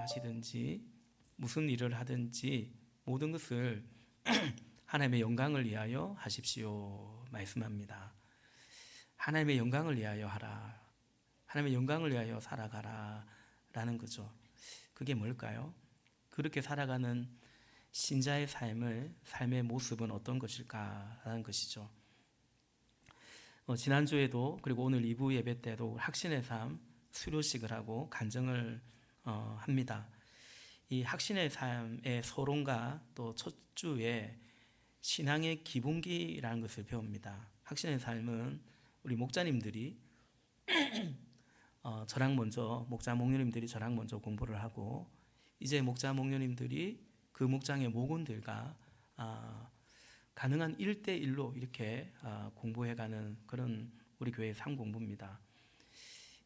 마시든지 무슨 일을 하든지 모든 것을 하나님의 영광을 위하여 하십시오 말씀합니다. 하나님의 영광을 위하여 하라. 하나님의 영광을 위하여 살아가라 라는 거죠. 그게 뭘까요? 그렇게 살아가는 신자의 삶의 모습은 어떤 것일까라는 것이죠. 지난주에도 그리고 오늘 2부 예배 때도 학신의 삶 수료식을 하고 간증을 합니다. 이 학신의 삶의 서론과 또 첫 주에 신앙의 기본기라는 것을 배웁니다. 학신의 삶은 우리 목자님들이 저랑 먼저 목자 목녀님들이 저랑 먼저 공부를 하고 이제 목자 목녀님들이 그 목장의 목원들과 가능한 1대1로 이렇게 공부해가는 그런 우리 교회의 삶 공부입니다.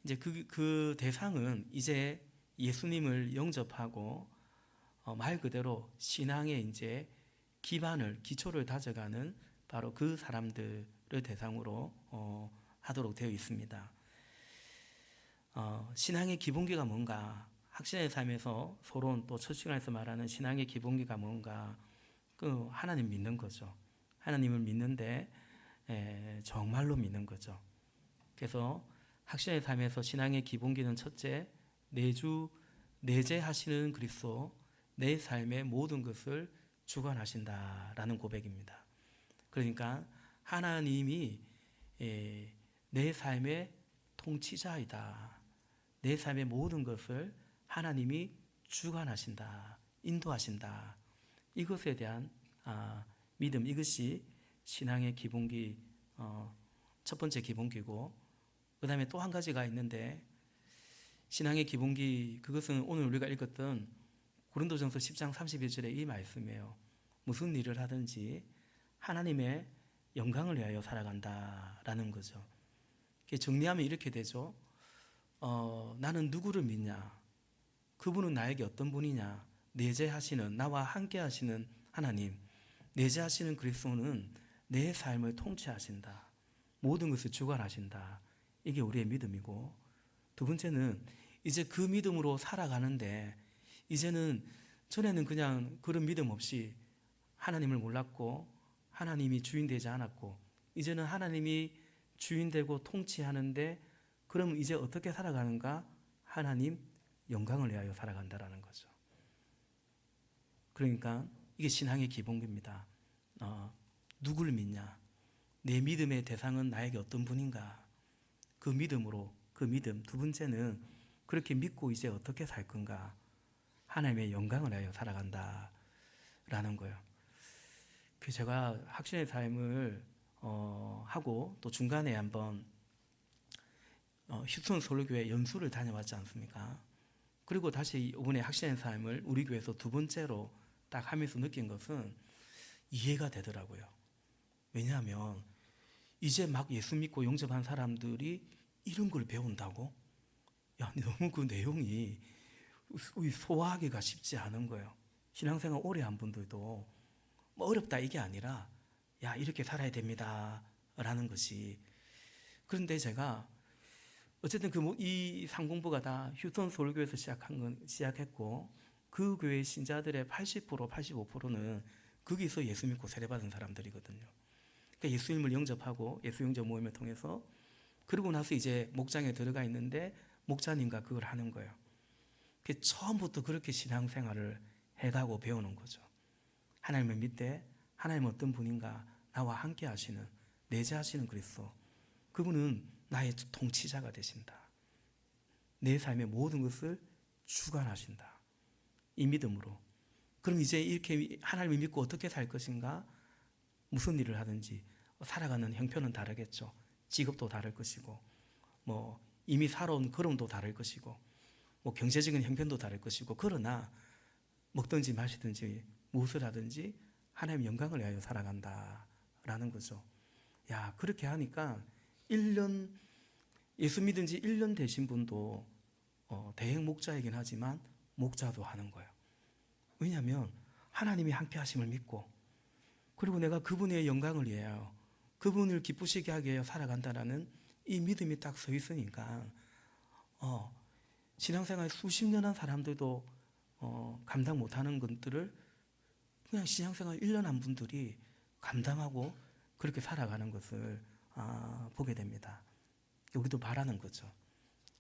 이제 그 대상은 이제 예수님을 영접하고 말 그대로 신앙의 이제 기초를 다져가는 바로 그 사람들을 대상으로 하도록 되어 있습니다. 신앙의 기본기가 뭔가, 학신의 삶에서 서론 또 첫 시간에서 말하는 신앙의 기본기가 뭔가, 그 하나님 믿는 거죠. 하나님을 믿는데 정말로 믿는 거죠. 그래서 학신의 삶에서 신앙의 기본기는 첫째, 내재하시는 그리스도, 내 삶의 모든 것을 주관하신다라는 고백입니다. 그러니까 하나님이 내 삶의 통치자이다. 내 삶의 모든 것을 하나님이 주관하신다, 인도하신다. 이것에 대한 믿음, 이것이 신앙의 기본기, 첫 번째 기본기고, 그 다음에 또 한 가지가 있는데, 신앙의 기본기, 그것은 오늘 우리가 읽었던 고린도전서 10장 31절의 이 말씀이에요. 무슨 일을 하든지 하나님의 영광을 위하여 살아간다라는 거죠. 정리하면 이렇게 되죠. 나는 누구를 믿냐? 그분은 나에게 어떤 분이냐? 내재하시는, 나와 함께 하시는 하나님, 내재하시는 그리스도는 내 삶을 통치하신다. 모든 것을 주관하신다. 이게 우리의 믿음이고, 두 번째는 이제 그 믿음으로 살아가는데, 이제는 전에는 그냥 그런 믿음 없이 하나님을 몰랐고 하나님이 주인 되지 않았고, 이제는 하나님이 주인 되고 통치하는데, 그럼 이제 어떻게 살아가는가? 하나님 영광을 위하여 살아간다라는 거죠. 그러니까 이게 신앙의 기본기입니다. 누구를 믿냐? 내 믿음의 대상은 나에게 어떤 분인가? 그 믿음으로, 그 믿음. 두 번째는 그렇게 믿고 이제 어떻게 살 건가? 하나님의 영광을 위하여 살아간다라는 거예요. 제가 학신의 삶을 하고 또 중간에 한번 휴스턴 서울교회 연수를 다녀왔지 않습니까? 그리고 다시 이번에 학신의 삶을 우리 교회에서 두 번째로 딱 하면서 느낀 것은 이해가 되더라고요. 왜냐하면 이제 막 예수 믿고 영접한 사람들이 이런 걸 배운다고? 야, 너무 그 내용이 소화하기가 쉽지 않은 거예요. 신앙생활 오래 한 분들도 뭐 어렵다 이게 아니라, 야, 이렇게 살아야 됩니다 라는 것이. 그런데 제가 어쨌든 이 상공부가 다 휴스턴 서울교회에서 시작했고, 그 교회 신자들의 80%, 85%는 거기서 예수 믿고 세례받은 사람들이거든요. 그러니까 예수님을 영접하고 예수 영접 모임을 통해서, 그러고 나서 이제 목장에 들어가 있는데 목자님과 그걸 하는 거예요. 처음부터 그렇게 신앙생활을 해가고 배우는 거죠. 하나님을 믿되 하나님은 어떤 분인가? 나와 함께 하시는, 내재하시는 그리스도, 그분은 나의 통치자가 되신다. 내 삶의 모든 것을 주관하신다. 이 믿음으로. 그럼 이제 이렇게 하나님을 믿고 어떻게 살 것인가? 무슨 일을 하든지 살아가는 형편은 다르겠죠. 직업도 다를 것이고, 뭐 이미 살아온 걸음도 다를 것이고, 뭐 경제적인 형편도 다를 것이고, 그러나 먹든지 마시든지 무엇을 하든지 하나님 영광을 위하여 살아간다라는 거죠. 야, 그렇게 하니까 1년, 예수 믿은 지 1년 되신 분도 대행 목자이긴 하지만 목자도 하는 거예요. 왜냐하면 하나님이 함께 하심을 믿고, 그리고 내가 그분의 영광을 위하여, 그분을 기쁘시게 하기 위하여 살아간다라는 이 믿음이 딱 서 있으니까 신앙생활 수십 년 한 사람들도 감당 못하는 것들을 그냥 신앙생활 1년 한 분들이 감당하고 그렇게 살아가는 것을 보게 됩니다. 우리도 바라는 거죠.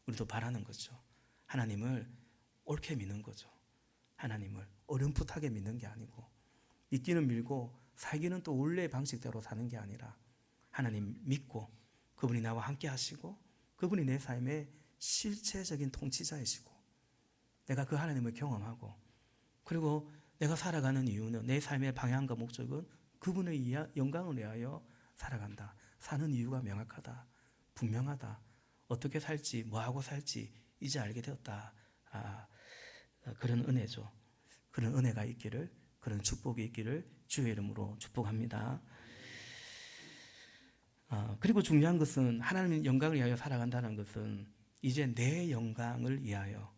우리도 바라는 거죠. 하나님을 옳게 믿는 거죠. 하나님을 어렴풋하게 믿는 게 아니고, 믿기는 밀고 살기는 또 원래의 방식대로 사는 게 아니라 하나님 믿고 그분이 나와 함께 하시고 그분이 내 삶의 실체적인 통치자이시고 내가 그 하나님을 경험하고, 그리고 내가 살아가는 이유는, 내 삶의 방향과 목적은 그분의 영광을 위하여 살아간다. 사는 이유가 명확하다. 분명하다. 어떻게 살지, 뭐하고 살지 이제 알게 되었다. 그런 은혜죠. 그런 은혜가 있기를, 그런 축복이 있기를 주의 이름으로 축복합니다. 그리고 중요한 것은, 하나님의 영광을 위하여 살아간다는 것은 이제 내 영광을 위하여,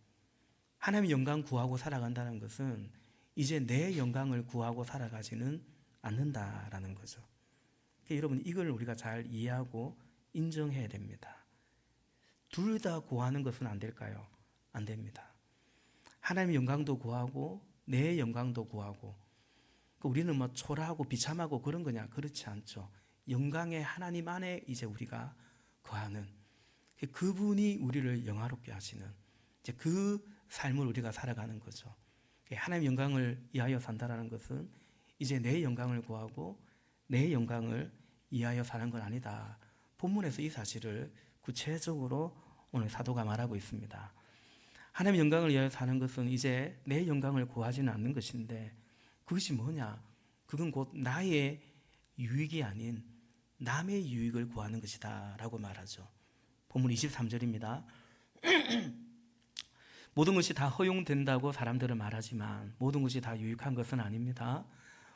하나님의 영광 구하고 살아간다는 것은 이제 내 영광을 구하고 살아가지는 않는다라는 거죠. 여러분, 이걸 우리가 잘 이해하고 인정해야 됩니다. 둘 다 구하는 것은 안 될까요? 안 됩니다. 하나님의 영광도 구하고 내 영광도 구하고, 우리는 뭐 초라하고 비참하고 그런 거냐? 그렇지 않죠. 영광의 하나님 안에 이제 우리가 거하는, 그분이 우리를 영화롭게 하시는 이제 그 삶을 우리가 살아가는 거죠. 하나님 영광을 위하여 산다라는 것은 이제 내 영광을 구하고 내 영광을 위하여 사는 건 아니다. 본문에서 이 사실을 구체적으로 오늘 사도가 말하고 있습니다. 하나님의 영광을 위하여 사는 것은 이제 내 영광을 구하지는 않는 것인데, 그것이 뭐냐? 그건 곧 나의 유익이 아닌 남의 유익을 구하는 것이다 라고 말하죠. 본문 23절입니다. 모든 것이 다 허용된다고 사람들은 말하지만 모든 것이 다 유익한 것은 아닙니다.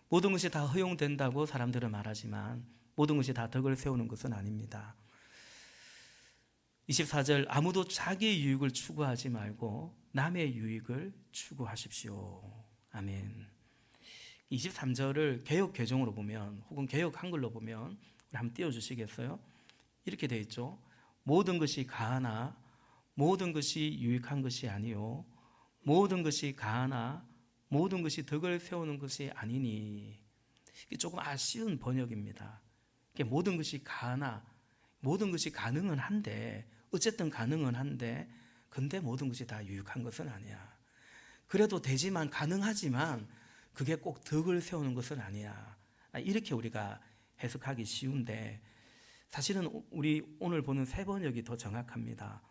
모든 것이 다 허용된다고 사람들은 말하지만 모든 것이 다 덕을 세우는 것은 아닙니다. 24절, 아무도 자기의 유익을 추구하지 말고 남의 유익을 추구하십시오. 아멘. 23절을 개역 개정으로 보면, 혹은 개역 한글로 보면, 우리 한번 띄워주시겠어요? 이렇게 되어 있죠. 모든 것이 가하나 모든 것이 유익한 것이 아니요 모든 것이 가하나 모든 것이 덕을 세우는 것이 아니니. 이게 조금 아쉬운 번역입니다. 모든 것이 가하나, 모든 것이 가능은 한데, 어쨌든 가능은 한데, 근데 모든 것이 다 유익한 것은 아니야. 그래도 되지만, 가능하지만 그게 꼭 덕을 세우는 것은 아니야. 이렇게 우리가 해석하기 쉬운데, 사실은 우리 오늘 보는 새 번역이 더 정확합니다.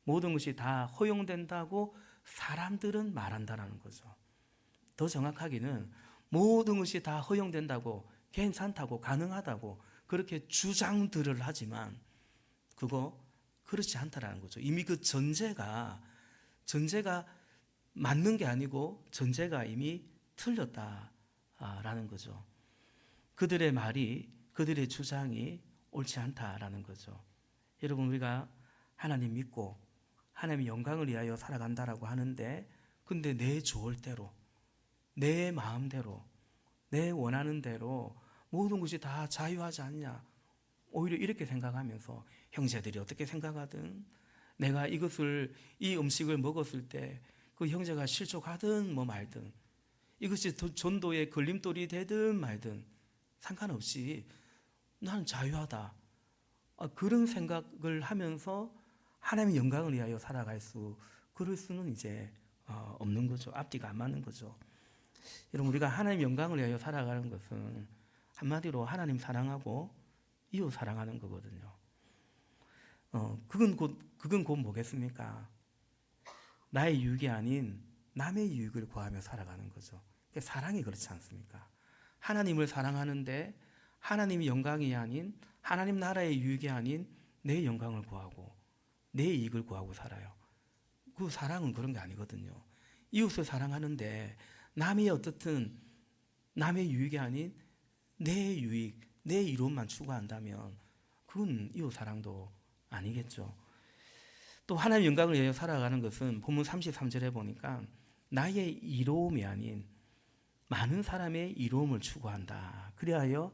모든 것이 다 허용된다고 사람들은 말한다는 거죠. 더 정확하기는 모든 것이 다 허용된다고, 괜찮다고, 가능하다고 그렇게 주장들을 하지만 그거 그렇지 않다라는 거죠. 이미 그 전제가 맞는 게 아니고 전제가 이미 틀렸다라는 거죠. 그들의 말이, 그들의 주장이 옳지 않다라는 거죠. 여러분, 우리가 하나님 믿고 하나님의 영광을 위하여 살아간다라고 하는데, 근데 내 좋을대로, 내 마음대로, 내 원하는 대로 모든 것이 다 자유하지 않냐? 오히려 이렇게 생각하면서 형제들이 어떻게 생각하든, 내가 이 음식을 먹었을 때 그 형제가 실족하든 뭐 말든, 이것이 전도의 걸림돌이 되든 말든 상관없이 나는 자유하다. 그런 생각을 하면서 하나님의 영광을 위하여 그럴 수는 이제 없는 거죠. 앞뒤가 안 맞는 거죠. 여러분, 우리가 하나님의 영광을 위하여 살아가는 것은 한마디로 하나님 사랑하고 이웃 사랑하는 거거든요. 그건 곧 뭐겠습니까? 나의 유익이 아닌 남의 유익을 구하며 살아가는 거죠. 사랑이 그렇지 않습니까? 하나님을 사랑하는데 하나님의 영광이 아닌, 하나님 나라의 유익이 아닌 내 영광을 구하고 내 이익을 구하고 살아요. 그 사랑은 그런 게 아니거든요. 이웃을 사랑하는데 남의 유익이 아닌 내 유익, 내 이로움만 추구한다면 그건 이웃 사랑도 아니겠죠. 또 하나님의 영광을 위하여 살아가는 것은 본문 33절에 보니까 나의 이로움이 아닌 많은 사람의 이로움을 추구한다. 그리하여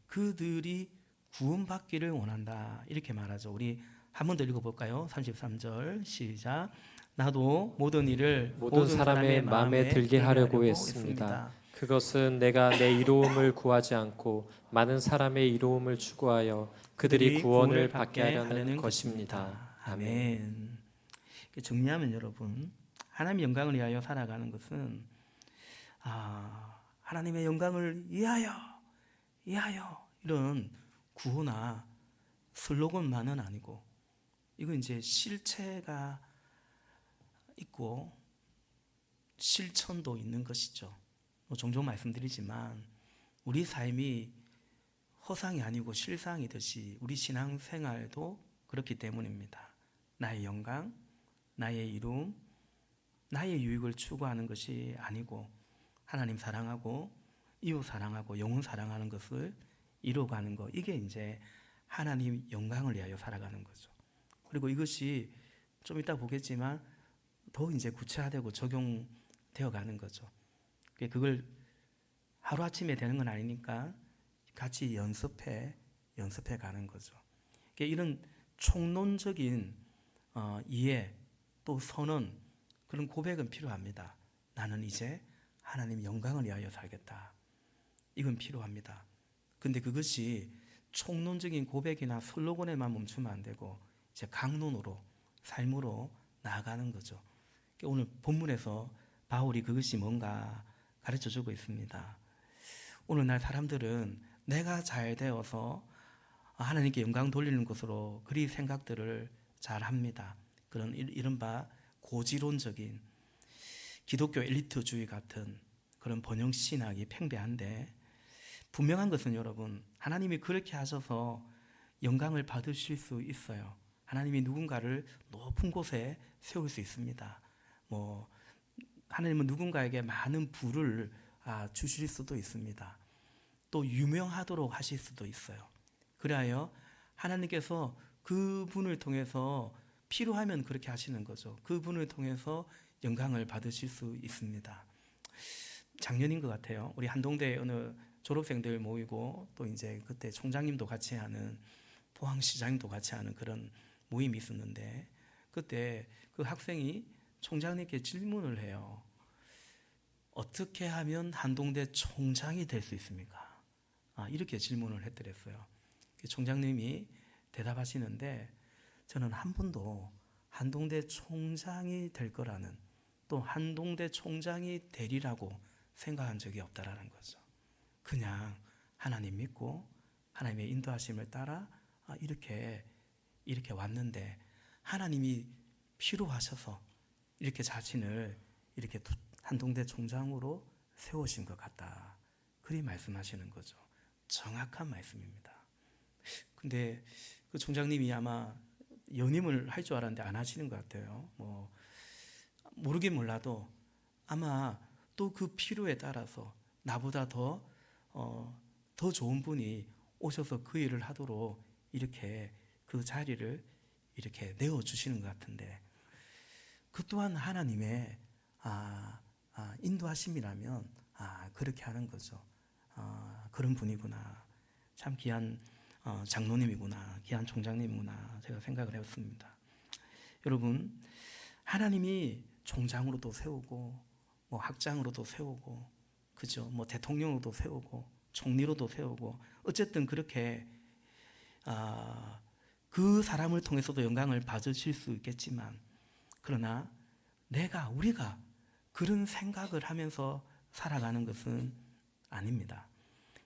그들이 구원받기를 원한다. 이렇게 말하죠. 우리 한 번 더 읽어볼까요? 33절 시작. 나도 모든 일을 모든 사람의 마음에 들게 하려고 했습니다. 그것은 내가 내 이로움을 구하지 않고 많은 사람의 이로움을 추구하여 그들이 구원을 받게 하려는 것입니다. 아멘. 정리하면 여러분, 하나님의 영광을 위하여 살아가는 것은 하나님의 영광을 위하여 이런 구호나 슬로건만은 아니고, 이건 이제 실체가 있고 실천도 있는 것이죠. 종종 말씀드리지만 우리 삶이 허상이 아니고 실상이듯이 우리 신앙생활도 그렇기 때문입니다. 나의 영광, 나의 이룸, 나의 유익을 추구하는 것이 아니고 하나님 사랑하고 이웃 사랑하고 영혼 사랑하는 것을 이루어가는 것, 이게 이제 하나님 영광을 위하여 살아가는 거죠. 그리고 이것이 좀 이따 보겠지만 더 이제 구체화되고 적용되어 가는 거죠. 그걸 하루아침에 되는 건 아니니까 같이 연습해 가는 거죠. 이런 총론적인 이해 또 선언, 그런 고백은 필요합니다. 나는 이제 하나님 영광을 위하여 살겠다. 이건 필요합니다. 근데 그것이 총론적인 고백이나 슬로건에만 멈추면 안 되고 이제 강론으로, 삶으로 나아가는 거죠. 오늘 본문에서 바울이 그것이 뭔가 가르쳐주고 있습니다. 오늘날 사람들은 내가 잘 되어서 하나님께 영광 돌리는 것으로 그리 생각들을 잘 합니다. 그런 이른바 고지론적인 기독교 엘리트주의 같은 그런 번영신학이 팽배한데, 분명한 것은 여러분, 하나님이 그렇게 하셔서 영광을 받으실 수 있어요. 하나님이 누군가를 높은 곳에 세울 수 있습니다. 하나님은 누군가에게 많은 부를 주실 수도 있습니다. 또 유명하도록 하실 수도 있어요. 그리하여 하나님께서 그분을 통해서 필요하면 그렇게 하시는 거죠. 그분을 통해서 영광을 받으실 수 있습니다. 작년인 것 같아요. 우리 한동대 어느 졸업생들 모이고 또 이제 그때 총장님도 같이 하는, 포항시장님도 같이 하는 그런 모임이 있었는데, 그때 그 학생이 총장님께 질문을 해요. 어떻게 하면 한동대 총장이 될 수 있습니까? 이렇게 질문을 했더랬어요. 총장님이 대답하시는데, 저는 한 번도 한동대 총장이 될 거라는, 또 한동대 총장이 되리라고 생각한 적이 없다라는 거죠. 그냥 하나님 믿고 하나님의 인도하심을 따라 이렇게 왔는데, 하나님이 필요하셔서 이렇게 자신을 이렇게 한동대 총장으로 세우신 것 같다. 그리 말씀하시는 거죠. 정확한 말씀입니다. 근데 그 총장님이 아마 연임을 할 줄 알았는데 안 하시는 것 같아요. 모르긴 몰라도 아마 또 그 필요에 따라서 나보다 더 좋은 분이 오셔서 그 일을 하도록 이렇게 그 자리를 이렇게 내어주시는 것 같은데, 그 또한 하나님의 인도하심이라면 그렇게 하는 거죠. 그런 분이구나. 참 귀한 장로님이구나. 귀한 총장님이구나. 제가 생각을 해봤습니다. 여러분, 하나님이 총장으로도 세우고 학장으로도 세우고, 그죠? 대통령으로도 세우고 총리로도 세우고, 어쨌든 그렇게 그 사람을 통해서도 영광을 받으실 수 있겠지만, 그러나 우리가 그런 생각을 하면서 살아가는 것은 아닙니다.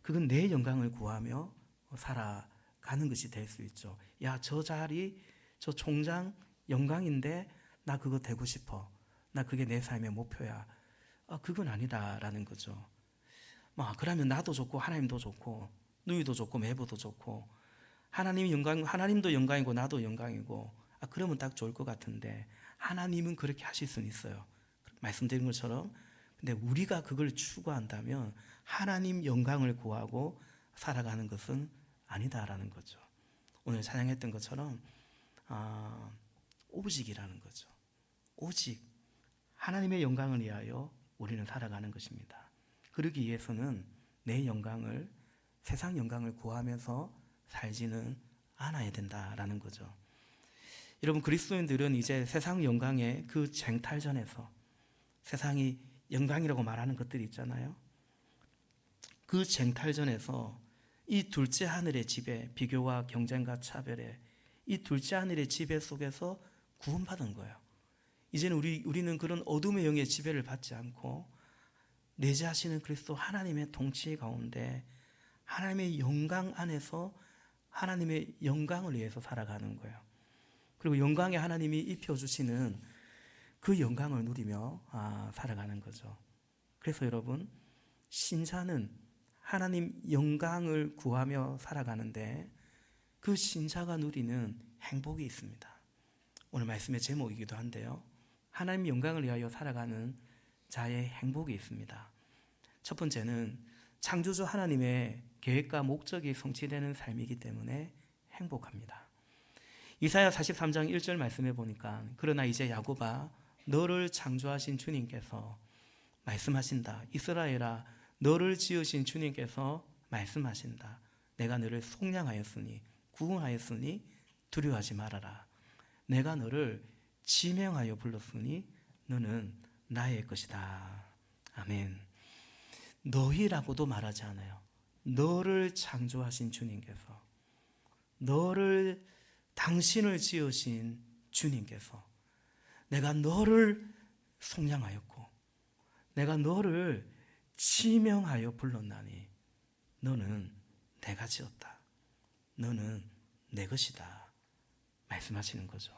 그건 내 영광을 구하며 살아가는 것이 될 수 있죠. 저 자리, 저 총장 영광인데 나 그거 되고 싶어. 나 그게 내 삶의 목표야. 그건 아니다라는 거죠. 그러면 나도 좋고 하나님도 좋고 누이도 좋고 매부도 좋고 하나님이 영광, 하나님도 영광이고 나도 영광이고, 그러면 딱 좋을 것 같은데, 하나님은 그렇게 하실 수는 있어요. 말씀드린 것처럼. 근데 우리가 그걸 추구한다면 하나님 영광을 구하고 살아가는 것은 아니다라는 거죠. 오늘 찬양했던 것처럼 오직이라는 거죠. 오직 하나님의 영광을 위하여 우리는 살아가는 것입니다. 그러기 위해서는 내 영광을, 세상 영광을 구하면서 살지는 않아야 된다라는 거죠. 여러분, 그리스도인들은 이제 세상 영광의 그 쟁탈전에서, 세상이 영광이라고 말하는 것들이 있잖아요. 그 쟁탈전에서 이 둘째 하늘의 지배, 비교와 경쟁과 차별의 이 둘째 하늘의 지배 속에서 구원받은 거예요. 이제는 우리는 그런 어둠의 영의 지배를 받지 않고 내재하시는 그리스도 하나님의 통치 가운데 하나님의 영광 안에서 하나님의 영광을 위해서 살아가는 거예요. 그리고 영광의 하나님이 입혀주시는 그 영광을 누리며 살아가는 거죠. 그래서 여러분, 신자는 하나님 영광을 구하며 살아가는데 그 신자가 누리는 행복이 있습니다. 오늘 말씀의 제목이기도 한데요, 하나님 영광을 위하여 살아가는 자의 행복이 있습니다. 첫 번째는 창조주 하나님의 계획과 목적이 성취되는 삶이기 때문에 행복합니다. 이사야 43장 1절 말씀해 보니까 그러나 이제 야곱아 너를 창조하신 주님께서 말씀하신다. 이스라엘아 너를 지으신 주님께서 말씀하신다. 내가 너를 속량하였으니 구원하였으니 두려워하지 말아라. 내가 너를 지명하여 불렀으니 너는 나의 것이다. 아멘. 너희라고도 말하지 않아요. 너를 창조하신 주님께서, 너를, 당신을 지으신 주님께서 내가 너를 속량하였고 내가 너를 지명하여 불렀나니 너는 내가 지었다. 너는 내 것이다. 말씀하시는 거죠.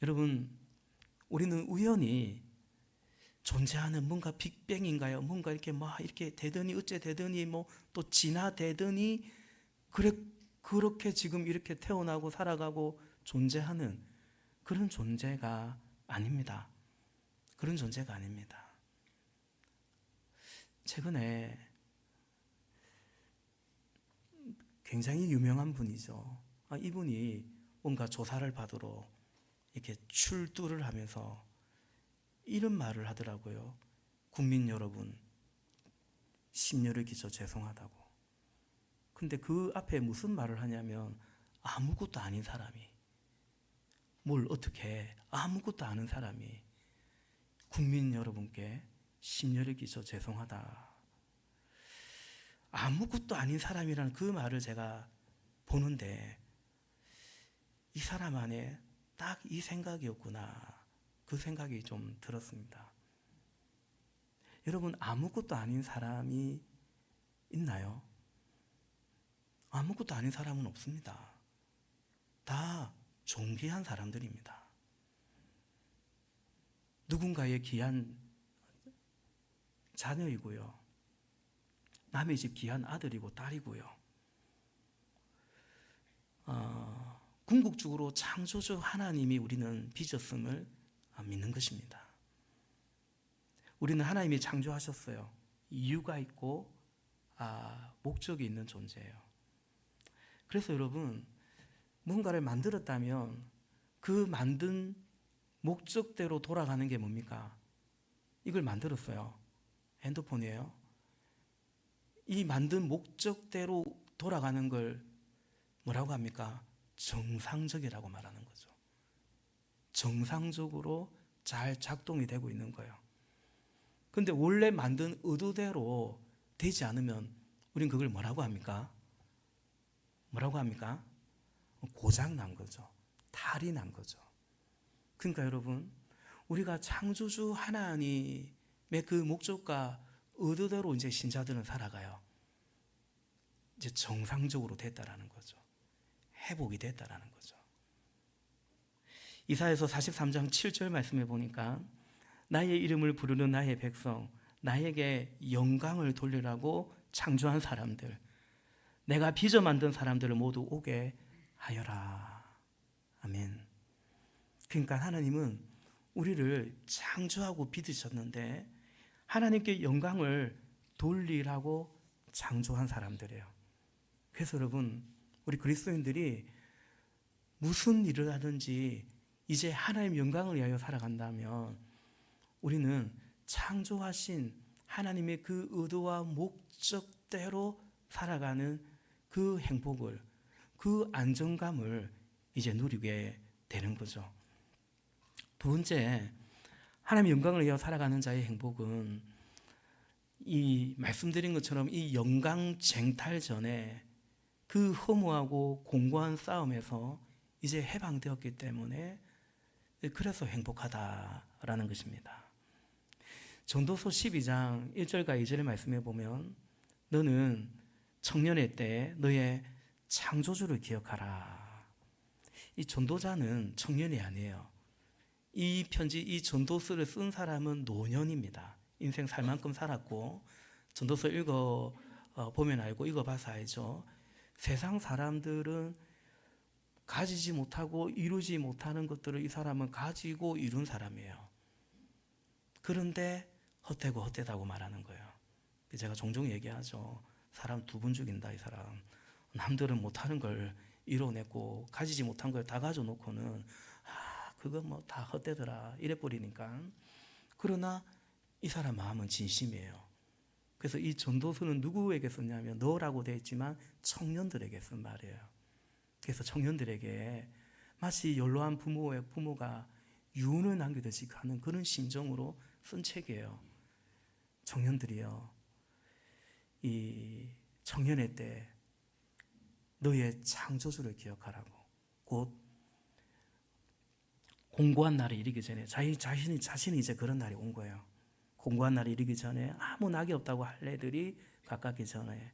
여러분, 우리는 우연히 존재하는 뭔가 빅뱅인가요? 뭔가 이렇게 막 이렇게 되더니 어째 되더니 뭐 또 진화되더니 그렇게 지금 이렇게 태어나고 살아가고 존재하는 그런 존재가 아닙니다. 그런 존재가 아닙니다. 최근에 굉장히 유명한 분이죠. 이분이 뭔가 조사를 받으러 이렇게 출두를 하면서 이런 말을 하더라고요. 국민 여러분, 심려를 끼쳐 죄송하다고. 근데 그 앞에 무슨 말을 하냐면 아무것도 아닌 사람이, 뭘 어떻게 아무것도 아는 사람이 국민 여러분께 심려를 끼쳐 죄송하다. 아무것도 아닌 사람이라는 그 말을 제가 보는데 이 사람 안에 딱 이 생각이었구나. 그 생각이 좀 들었습니다. 여러분, 아무것도 아닌 사람이 있나요? 아무것도 아닌 사람은 없습니다. 다 존귀한 사람들입니다. 누군가의 귀한 자녀이고요. 남의 집 귀한 아들이고 딸이고요. 궁극적으로 창조주 하나님이 우리는 빚었음을 믿는 것입니다. 우리는 하나님이 창조하셨어요. 이유가 있고 목적이 있는 존재예요. 그래서 여러분, 뭔가를 만들었다면 그 만든 목적대로 돌아가는 게 뭡니까? 이걸 만들었어요. 핸드폰이에요. 이 만든 목적대로 돌아가는 걸 뭐라고 합니까? 정상적이라고 말하는 거죠. 정상적으로 잘 작동이 되고 있는 거예요. 근데 원래 만든 의도대로 되지 않으면 우린 그걸 뭐라고 합니까? 뭐라고 합니까? 고장 난 거죠. 탈이 난 거죠. 그러니까 여러분, 우리가 창조주 하나님의 그 목적과 의도대로 이제 신자들은 살아가요. 이제 정상적으로 됐다라는 거죠. 회복이 됐다라는 거죠. 이사야서 43장 7절 말씀해 보니까 나의 이름을 부르는 나의 백성, 나에게 영광을 돌리라고 창조한 사람들, 내가 빚어 만든 사람들을 모두 오게 하여라. 아멘. 그러니까 하나님은 우리를 창조하고 빚으셨는데 하나님께 영광을 돌리라고 창조한 사람들이에요. 그래서 여러분, 우리 그리스도인들이 무슨 일을 하든지 이제 하나님 영광을 위하여 살아간다면 우리는 창조하신 하나님의 그 의도와 목적대로 살아가는 그 행복을, 그 안정감을 이제 누리게 되는 거죠. 두 번째, 하나님의 영광을 위하여 살아가는 자의 행복은 이 말씀드린 것처럼 이 영광 쟁탈 전에 그 허무하고 공고한 싸움에서 이제 해방되었기 때문에 그래서 행복하다라는 것입니다. 전도서 12장 1절과 2절의 말씀에 보면 너는 청년의 때에 너의 창조주를 기억하라. 이 전도자는 청년이 아니에요. 이 편지, 이 전도서를 쓴 사람은 노년입니다. 인생 살 만큼 살았고, 전도서 보면 알고 읽어봐서 알죠. 세상 사람들은 가지지 못하고 이루지 못하는 것들을 이 사람은 가지고 이룬 사람이에요. 그런데 헛되고 헛되다고 말하는 거예요. 제가 종종 얘기하죠. 사람 두 번 죽인다, 이 사람. 남들은 못하는 걸 이뤄내고 가지지 못한 걸 다 가져놓고는 그거 뭐 다 헛되더라 이래 버리니까. 그러나 이 사람 마음은 진심이에요. 그래서 이 전도서는 누구에게 썼냐면 너라고 되어 있지만 청년들에게 쓴 말이에요. 그래서 청년들에게 마치 연로한 부모가 유언을 남기듯이 하는 그런 심정으로 쓴 책이에요. 청년들이요, 이 청년의 때 너의 창조주를 기억하라고. 곧 공고한 날이 이르기 전에 자신이 이제 그런 날이 온 거예요. 공고한 날이 이르기 전에 아무 낙이 없다고 할 애들이 가깝기 전에,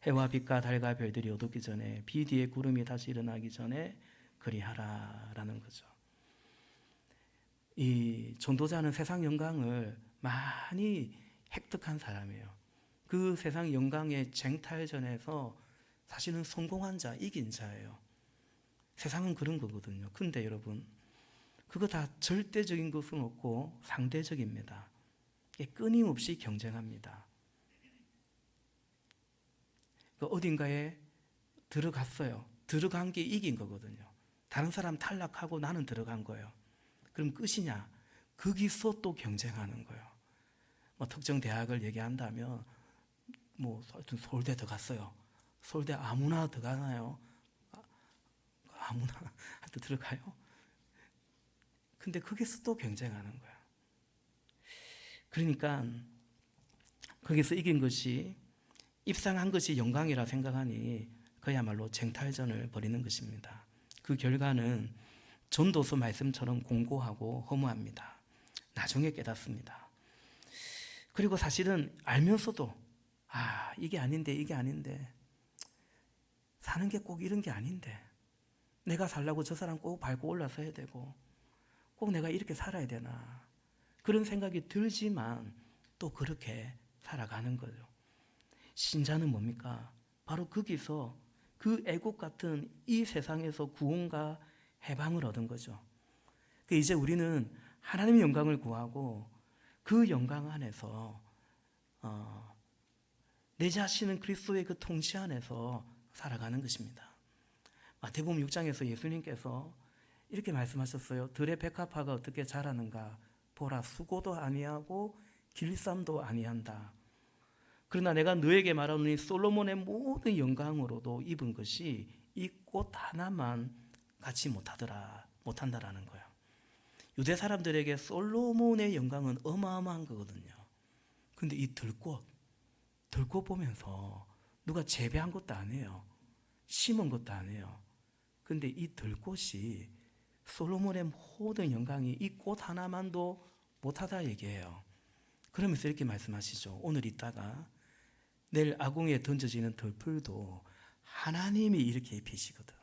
해와 빛과 달과 별들이 어둡기 전에, 비 뒤에 구름이 다시 일어나기 전에 그리하라라는 거죠. 이 전도자는 세상 영광을 많이 획득한 사람이에요. 그 세상 영광의 쟁탈전에서 사실은 성공한 자, 이긴 자예요. 세상은 그런 거거든요. 근데 여러분, 그거 다 절대적인 것은 없고 상대적입니다. 끊임없이 경쟁합니다. 어딘가에 들어갔어요. 들어간 게 이긴 거거든요. 다른 사람 탈락하고 나는 들어간 거예요. 그럼 끝이냐? 거기서 또 경쟁하는 거예요. 뭐 특정 대학을 얘기한다면 뭐 서울대 들어갔어요. 서울대 아무나 들어가나요? 아무나 한테 들어가요? 근데 거기서 또 경쟁하는 거예요. 그러니까 거기서 이긴 것이, 입상한 것이 영광이라 생각하니 그야말로 쟁탈전을 벌이는 것입니다. 그 결과는 전도서 말씀처럼 공고하고 허무합니다. 나중에 깨닫습니다. 그리고 사실은 알면서도 이게 아닌데 사는 게 꼭 이런 게 아닌데, 내가 살려고 저 사람 꼭 밟고 올라서야 되고 꼭 내가 이렇게 살아야 되나, 그런 생각이 들지만 또 그렇게 살아가는 거죠. 신자는 뭡니까? 바로 거기서 그 애국 같은 이 세상에서 구원과 해방을 얻은 거죠. 이제 우리는 하나님의 영광을 구하고 그 영광 안에서 내 자신은 그리스도의 그 통치 안에서 살아가는 것입니다. 마태복음 6장에서 예수님께서 이렇게 말씀하셨어요. 들의 백합화가 어떻게 자라는가? 보라, 수고도 아니하고 길쌈도 아니한다. 그러나 내가 너에게 말하노니 솔로몬의 모든 영광으로도 입은 것이 이 꽃 하나만 갖지 못한다라는 거예요. 유대 사람들에게 솔로몬의 영광은 어마어마한 거거든요. 근데 이 들꽃 보면서 누가 재배한 것도 아니에요. 심은 것도 아니에요. 근데 이 들꽃이 솔로몬의 모든 영광이 이 꽃 하나만도 못하다 얘기해요. 그러면서 이렇게 말씀하시죠. 오늘 이따가 내일 아궁이에 던져지는 들풀도 하나님이 이렇게 입히시거든.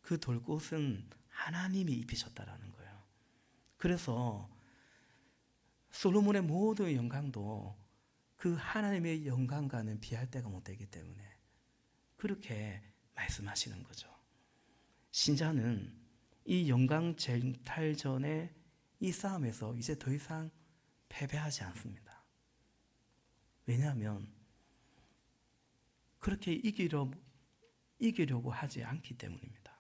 그 들꽃은 하나님이 입히셨다라는 거예요. 그래서 솔로몬의 모든 영광도 그 하나님의 영광과는 비할 데가 못 되기 때문에 그렇게 말씀하시는 거죠. 신자는 이 영광 쟁탈전의 이 싸움에서 이제 더 이상 패배하지 않습니다. 왜냐하면 그렇게 이기려고 하지 않기 때문입니다.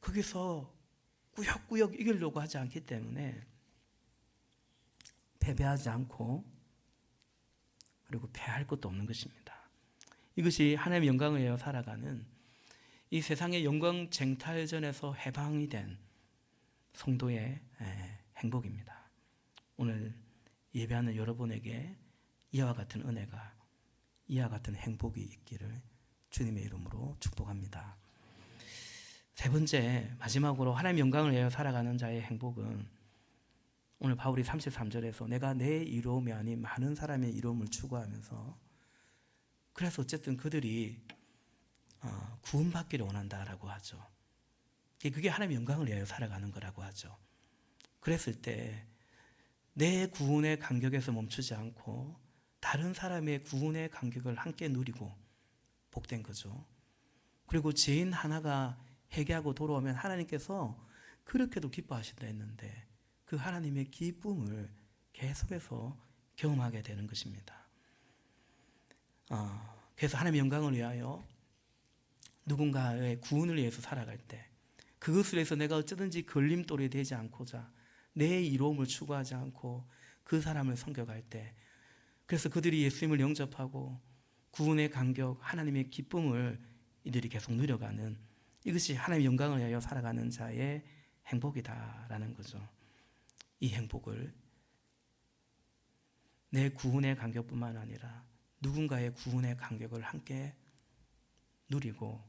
거기서 꾸역꾸역 이기려고 하지 않기 때문에 패배하지 않고, 그리고 패할 것도 없는 것입니다. 이것이 하나님의 영광을 위하여 살아가는 이 세상의 영광 쟁탈전에서 해방이 된 성도의 행복입니다. 오늘 예배하는 여러분에게 이와 같은 은혜가, 이와 같은 행복이 있기를 주님의 이름으로 축복합니다. 세 번째, 마지막으로 하나님의 영광을 위하여 살아가는 자의 행복은 오늘 바울이 33절에서 내가 내 이로움이 아닌 많은 사람의 이로움을 추구하면서, 그래서 어쨌든 그들이 구원받기를 원한다라고 하죠. 그게 하나님의 영광을 위하여 살아가는 거라고 하죠. 그랬을 때 내 구원의 간격에서 멈추지 않고 다른 사람의 구원의 간격을 함께 누리고 복된 거죠. 그리고 죄인 하나가 회개하고 돌아오면 하나님께서 그렇게도 기뻐하신다 했는데 그 하나님의 기쁨을 계속해서 경험하게 되는 것입니다. 그래서 하나님의 영광을 위하여 누군가의 구원을 위해서 살아갈 때 그것을 위해서 내가 어쩌든지 걸림돌이 되지 않고자 내 이로움을 추구하지 않고 그 사람을 섬겨갈 때, 그래서 그들이 예수님을 영접하고 구원의 간격, 하나님의 기쁨을 이들이 계속 누려가는, 이것이 하나님의 영광을 위하여 살아가는 자의 행복이다라는 거죠. 이 행복을 내 구원의 간격뿐만 아니라 누군가의 구원의 간격을 함께 누리고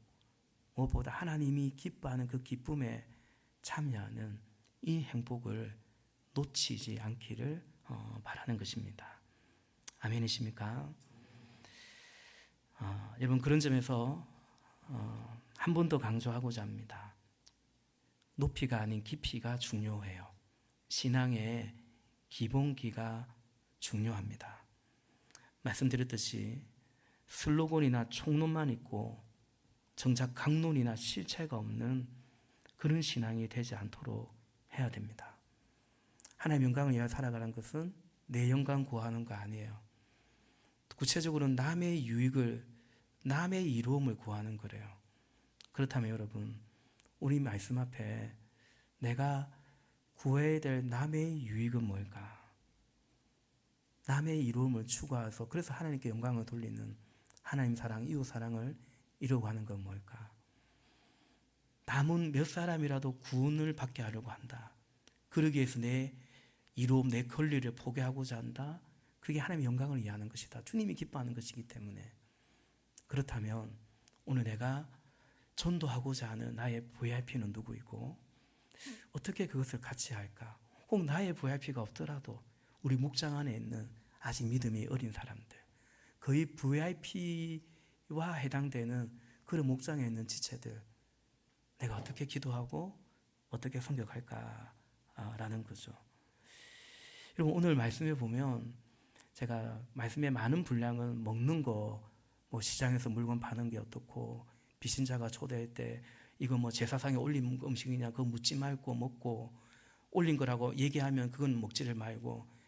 무엇보다 하나님이 기뻐하는 그 기쁨에 참여하는 이 행복을 놓치지 않기를 바라는 것입니다. 아멘이십니까? 여러분, 그런 점에서 한 번 더 강조하고자 합니다. 높이가 아닌 깊이가 중요해요. 신앙의 기본기가 중요합니다. 말씀드렸듯이 슬로건이나 총론만 있고 정작 강론이나 실체가 없는 그런 신앙이 되지 않도록 해야 됩니다. 하나님의 영광을 위하여 살아가는 것은 내 영광 구하는 거 아니에요. 구체적으로는 남의 유익을, 남의 이로움을 구하는 거래요. 그렇다면 여러분, 우리 말씀 앞에 내가 구해야 될 남의 유익은 뭘까? 남의 이로움을 추구해서 그래서 하나님께 영광을 돌리는 하나님 사랑, 이웃 사랑을 이루고 하는 건 뭘까? 남은 몇 사람이라도 구원을 받게 하려고 한다. 그러기 위해서 내 이로움, 내 권리를 포기하고자 한다. 그게 하나님의 영광을 위하는 것이다. 주님이 기뻐하는 것이기 때문에. 그렇다면 오늘 내가 전도하고자 하는 나의 VIP는 누구이고 어떻게 그것을 같이 할까? 혹 나의 VIP가 없더라도 우리 목장 안에 있는 아직 믿음이 어린 사람들, 거의 VIP와 해당되는 그런 목장에 있는 지체들, 내가 어떻게 기도하고 어떻게 섬겨갈까라는 거죠. 여러분, 오늘 말씀에 보면 제가 말씀의 많은 분량은 먹는 거, 뭐 시장에서 물건 파는 게 어떻고 비신자가 초대할 때 이거 뭐 제사상에 올린 음식이냐 그거 묻지 말고 먹고 올린 거라고 얘기하면 그건 먹지를 말고,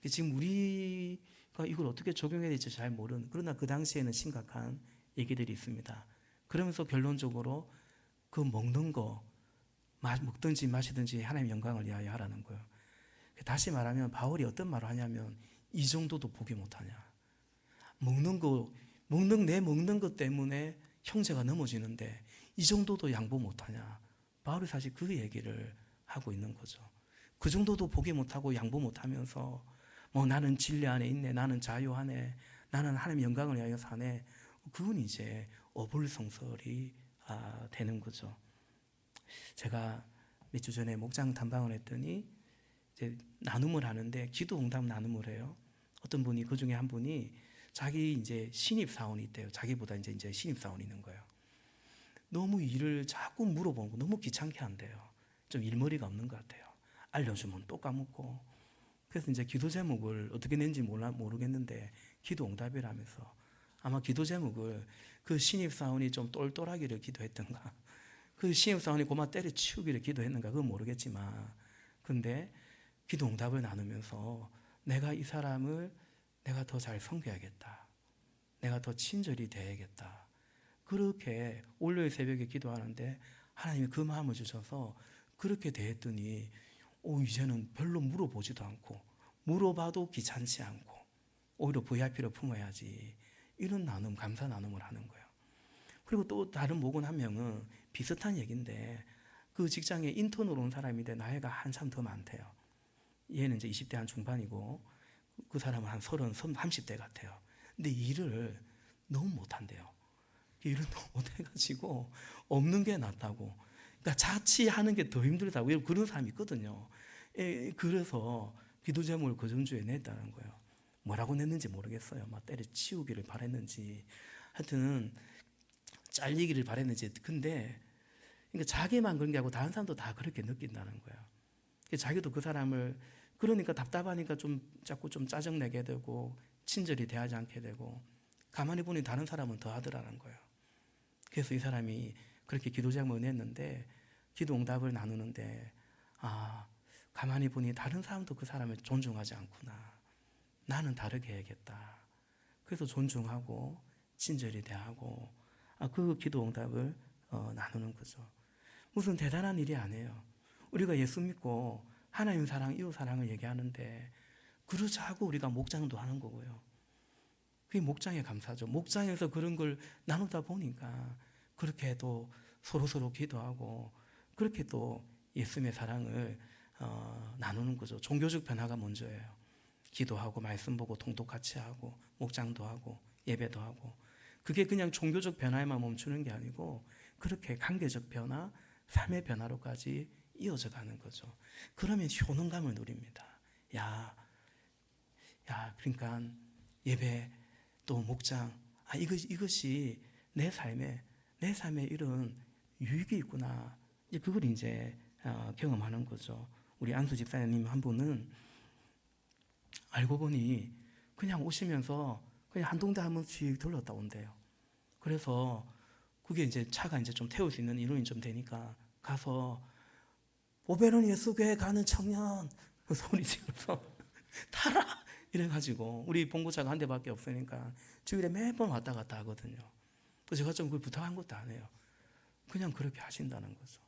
지금 우리가 이걸 어떻게 적용해야 될지 잘 모르는, 그러나 그 당시에는 심각한 얘기들이 있습니다. 그러면서 결론적으로 그 먹는 거 먹든지 마시든지 하나님의 영광을 위하여 하라는 거예요. 다시 말하면 바울이 어떤 말을 하냐면 이 정도도 포기 못하냐. 먹는 것 때문에 형제가 넘어지는데 이 정도도 양보 못하냐. 바울이 사실 그 얘기를 하고 있는 거죠. 그 정도도 포기 못하고 양보 못하면서 뭐 나는 진리 안에 있네, 나는 자유 안에, 나는 하나님의 영광을 위하여 사네. 그건 이제 어불성설이 되는 거죠. 제가 몇 주 전에 목장 탐방을 했더니 이제 나눔을 하는데 기도 응답 나눔을 해요. 어떤 분이, 그 중에 한 분이 자기 이제 신입 사원이 있대요. 자기보다 이제 신입 사원이 있는 거예요. 너무 일을 자꾸 물어보고 너무 귀찮게 한대요. 좀 일머리가 없는 것 같아요. 알려주면 또 까먹고. 그래서 이제 기도 제목을 어떻게 낸지 모르겠는데 기도 응답이라면서 아마 기도 제목을 그 신입 사원이 좀 똘똘하기를 기도했던가, 그 신입 사원이 고마 때려치우기를 기도했는가, 그건 모르겠지만, 근데 기도 응답을 나누면서 내가 이 사람을 내가 더 잘 섬겨야겠다, 내가 더 친절히 대해야겠다, 그렇게 월요일 새벽에 기도하는데 하나님이 그 마음을 주셔서 그렇게 대했더니 이제는 별로 물어보지도 않고 물어봐도 귀찮지 않고 오히려 VIP를 품어야지 이런 나눔, 감사 나눔을 하는 거예요. 그리고 또 다른 목원 한 명은 비슷한 얘기인데 그 직장에 인턴으로 온 사람인데 나이가 한참 더 많대요. 얘는 이제 20대 한 중반이고 그 사람은 한 30대 같아요. 근데 일을 너무 못한대요. 일을 너무 못해가지고 없는 게 낫다고. 그러니까 자취하는 게 더 힘들다고 그런 사람이 있거든요. 그래서 기도 제목을 그 전주에 냈다는 거예요. 뭐라고 냈는지 모르겠어요. 막 때려치우기를 바랬는지 하여튼 잘리기를 바랬는지. 근데 그러니까 자기만 그런 게 아니고 다른 사람도 다 그렇게 느낀다는 거예요. 자기도 그 사람을 그러니까 답답하니까 좀 자꾸 좀 짜증내게 되고 친절히 대하지 않게 되고 가만히 보니 다른 사람은 더 하더라는 거예요. 그래서 이 사람이 그렇게 기도 제목을 냈는데 기도 응답을 나누는데 가만히 보니 다른 사람도 그 사람을 존중하지 않구나. 나는 다르게 해야겠다. 그래서 존중하고 친절히 대하고 그 기도 응답을 나누는 거죠. 무슨 대단한 일이 아니에요. 우리가 예수 믿고 하나님 사랑, 이웃 사랑을 얘기하는데 그러자고 우리가 목장도 하는 거고요. 그게 목장의 감사죠. 목장에서 그런 걸 나누다 보니까 그렇게 또 서로 기도하고 그렇게 또 예수님의 사랑을 나누는 거죠. 종교적 변화가 먼저예요. 기도하고 말씀 보고 통독 같이 하고 목장도 하고 예배도 하고 그게 그냥 종교적 변화에만 멈추는 게 아니고 그렇게 관계적 변화, 삶의 변화로까지 이어져 가는 거죠. 그러면 효능감을 누립니다. 그러니까 예배 또 목장 이것이 내 삶에 이런 유익이 있구나. 그걸 이제 경험하는 거죠. 우리 안수 집사님 한 분은 알고 보니 그냥 오시면서 그냥 한 동대 한 번씩 들렀다 온대요. 그래서 그게 이제 차가 이제 좀 태울 수 있는 인원이 좀 되니까 가서 오베론 예수교회 가는 청년 그 소리 지르면서 타라 이래가지고 우리 봉고차가 한 대밖에 없으니까 주일에 매번 왔다 갔다 하거든요. 그래서 제가 좀 그걸 부탁한 것도 안 해요. 그냥 그렇게 하신다는 거죠.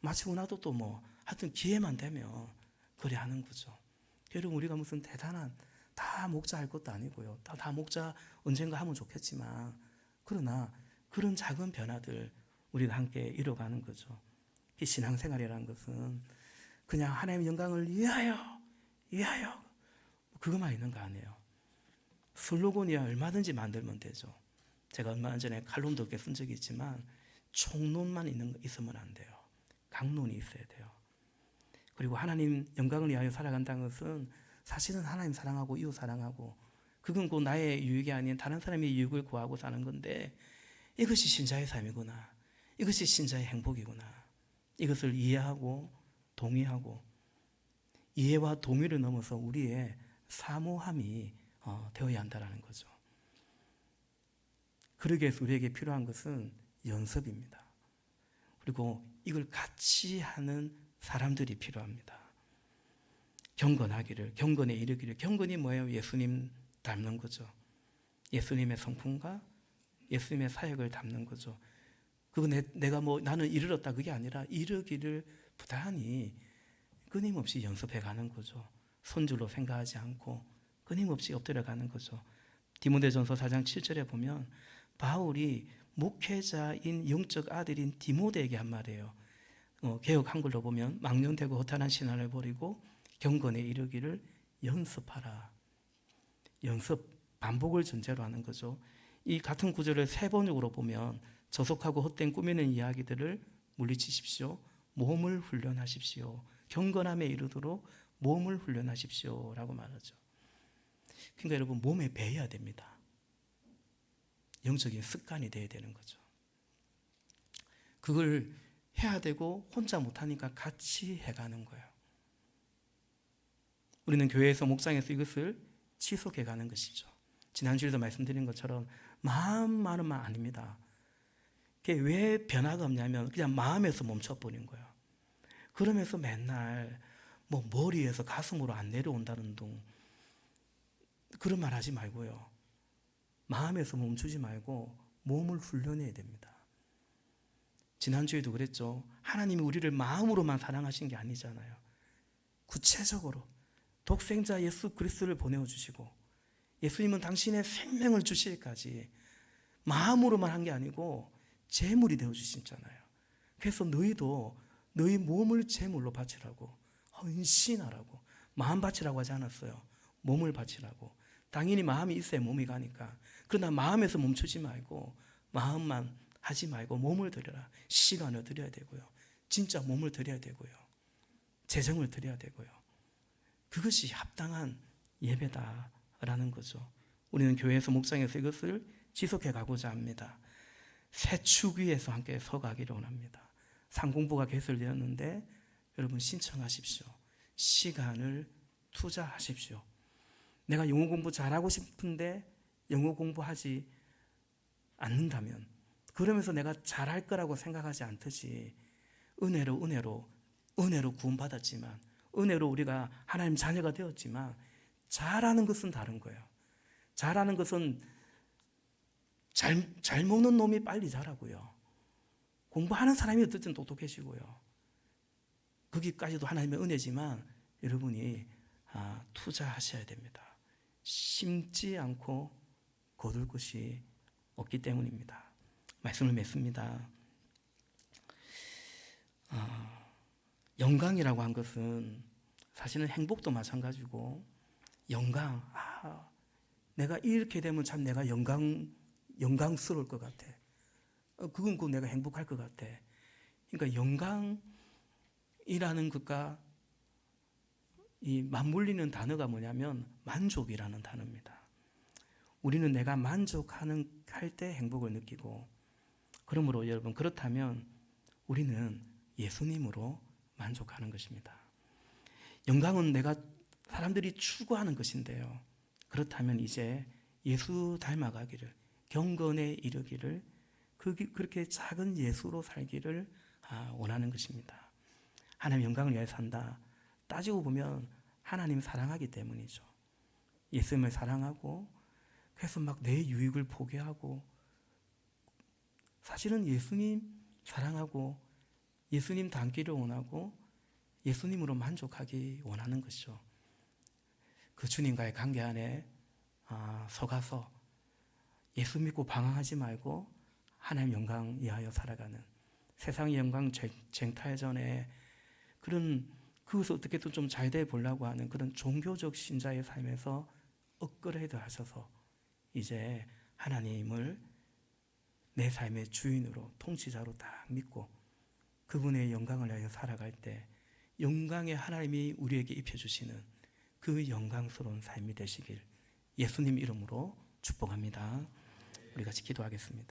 마치고 나도 또 하여튼 기회만 되면 그래 하는 거죠. 여러분 우리가 무슨 대단한 다 목자 할 것도 아니고요. 다 목자 언젠가 하면 좋겠지만 그러나 그런 작은 변화들 우리가 함께 이뤄가는 거죠. 이 신앙생활이라는 것은 그냥 하나님의 영광을 위하여 그것만 있는 거 아니에요. 슬로건이야 얼마든지 만들면 되죠. 제가 얼마 전에 칼럼도 꽤 쓴 적이 있지만 총론만 있으면 안 돼요. 강론이 있어야 돼요. 그리고 하나님 영광을 위하여 살아간다는 것은 사실은 하나님 사랑하고 이웃 사랑하고 그건 곧 나의 유익이 아닌 다른 사람의 유익을 구하고 사는 건데 이것이 신자의 삶이구나. 이것이 신자의 행복이구나. 이것을 이해하고 동의하고 이해와 동의를 넘어서 우리의 사모함이 되어야 한다는 거죠. 그러기 위해서 우리에게 필요한 것은 연습입니다. 그리고 이걸 같이 하는 사람들이 필요합니다. 경건에 이르기를. 경건이 뭐예요? 예수님 닮는 거죠. 예수님의 성품과 예수님의 사역을 담는 거죠. 그거 내가 나는 이르렀다 그게 아니라 이르기를 부단히 끊임없이 연습해 가는 거죠. 손줄로 생각하지 않고 끊임없이 엎드려 가는 거죠. 디모데전서 4장 7절에 보면 바울이 목회자인 영적 아들인 디모데에게 한 말이에요. 개역 한글로 보면 망령되고 허탄한 신앙을 버리고 경건에 이르기를 연습하라. 연습, 반복을 전제로 하는 거죠. 이 같은 구절을 세 번역으로 보면 저속하고 헛된 꾸미는 이야기들을 물리치십시오. 몸을 훈련하십시오. 경건함에 이르도록 몸을 훈련하십시오 라고 말하죠. 그러니까 여러분 몸에 배야 됩니다. 영적인 습관이 돼야 되는 거죠. 그걸 해야 되고 혼자 못하니까 같이 해가는 거예요. 우리는 교회에서 목장에서 이것을 지속해 가는 것이죠. 지난주에도 말씀드린 것처럼 마음만은 아닙니다. 그게 왜 변화가 없냐면 그냥 마음에서 멈춰버린 거예요. 그러면서 맨날 머리에서 가슴으로 안 내려온다는 둥 그런 말 하지 말고요. 마음에서 멈추지 말고 몸을 훈련해야 됩니다. 지난주에도 그랬죠. 하나님이 우리를 마음으로만 사랑하신 게 아니잖아요. 구체적으로 독생자 예수 그리스도를 보내주시고 예수님은 당신의 생명을 주시기까지 마음으로만 한 게 아니고 제물이 되어 주시잖아요. 그래서 너희도 너희 몸을 제물로 바치라고, 헌신하라고, 마음 바치라고 하지 않았어요. 몸을 바치라고. 당연히 마음이 있어야 몸이 가니까. 그러나 마음에서 멈추지 말고 마음만 하지 말고 몸을 드려라. 시간을 드려야 되고요. 진짜 몸을 드려야 되고요. 재정을 드려야 되고요. 그것이 합당한 예배다라는 거죠. 우리는 교회에서 묵상해서 이것을 지속해 가고자 합니다. 새 축 위에서 함께 서가기를 원합니다. 상공부가 개설되었는데 여러분 신청하십시오. 시간을 투자하십시오. 내가 영어 공부 잘하고 싶은데 영어 공부하지 않는다면, 그러면서 내가 잘할 거라고 생각하지 않듯이 은혜로 구원받았지만, 은혜로 우리가 하나님 자녀가 되었지만 잘하는 것은 다른 거예요. 잘하는 것은 잘 먹는 놈이 빨리 자라고요. 공부하는 사람이 어쨌든 똑똑해지고요. 거기까지도 하나님의 은혜지만 여러분이 투자하셔야 됩니다. 심지 않고 거둘 것이 없기 때문입니다. 말씀을 맺습니다. 영광이라고 한 것은 사실은 행복도 마찬가지고, 영광, 내가 이렇게 되면 참 내가 영광스러울 것 같아. 그건 꼭 내가 행복할 것 같아. 그러니까 영광이라는 것과 이 맞물리는 단어가 뭐냐면 만족이라는 단어입니다. 우리는 내가 할 때 행복을 느끼고, 그러므로 여러분, 그렇다면 우리는 예수님으로 만족하는 것입니다. 영광은 내가 사람들이 추구하는 것인데요. 그렇다면 이제 예수 닮아가기를, 경건에 이르기를, 그렇게 작은 예수로 살기를 원하는 것입니다. 하나님 영광을 위해 산다. 따지고 보면 하나님 사랑하기 때문이죠. 예수님을 사랑하고, 그래서 막 내 유익을 포기하고, 사실은 예수님 사랑하고 예수님 닮기를 원하고 예수님으로 만족하기 원하는 것이죠. 그 주님과의 관계 안에 서가서 예수 믿고 방황하지 말고 하나님 영광 위하여 살아가는, 세상의 영광 쟁탈전에 그것을 어떻게든 좀 잘 돼 보려고 하는 그런 종교적 신자의 삶에서 업그레이드 하셔서 이제 하나님을 내 삶의 주인으로, 통치자로 딱 믿고 그분의 영광을 위하여 살아갈 때 영광의 하나님이 우리에게 입혀주시는 그 영광스러운 삶이 되시길 예수님 이름으로 축복합니다. 우리 같이 기도하겠습니다.